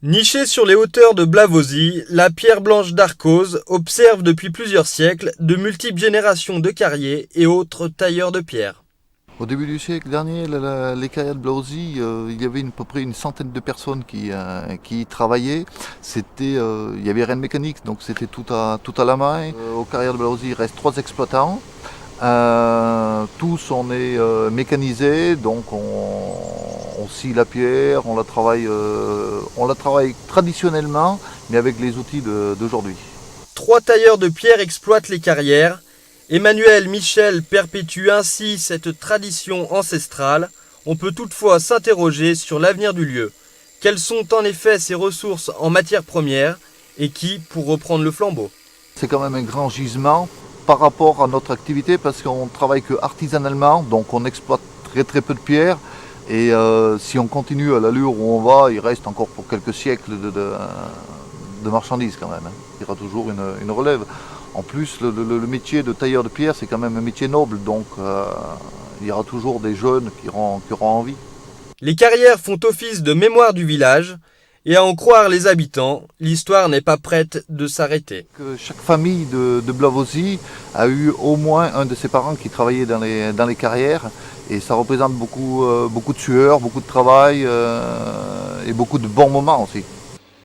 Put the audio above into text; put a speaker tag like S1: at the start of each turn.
S1: Nichée sur les hauteurs de Blavozy, la pierre blanche d'Arcos observe depuis plusieurs siècles de multiples générations de carriers et autres tailleurs de pierre.
S2: Au début du siècle dernier, les carrières de Blavozy, il y avait à peu près une centaine de personnes qui y travaillaient. Il y avait rien de mécanique, donc c'était tout à la main. Aux carrières de Blavozy, il reste 3 exploitants. Tous on est mécanisés, donc on scie la pierre, on la travaille traditionnellement, mais avec les outils d'aujourd'hui.
S1: 3 tailleurs de pierre exploitent les carrières. Emmanuel Michel perpétue ainsi cette tradition ancestrale. On peut toutefois s'interroger sur l'avenir du lieu. Quelles sont en effet ses ressources en matières premières et qui, pour reprendre le flambeau?
S2: C'est quand même un grand gisement par rapport à notre activité parce qu'on travaille que artisanalement, donc on exploite très peu de pierres. Et si on continue à l'allure où on va, il reste encore pour quelques siècles de marchandises quand même. Il y aura toujours une relève. En plus, le métier de tailleur de pierre, c'est quand même un métier noble, donc il y aura toujours des jeunes qui auront envie.
S1: Les carrières font office de mémoire du village, et à en croire les habitants, l'histoire n'est pas prête de s'arrêter.
S2: Chaque famille de Blavozy a eu au moins un de ses parents qui travaillait dans les carrières, et ça représente beaucoup de sueur, beaucoup de travail et beaucoup de bons moments aussi.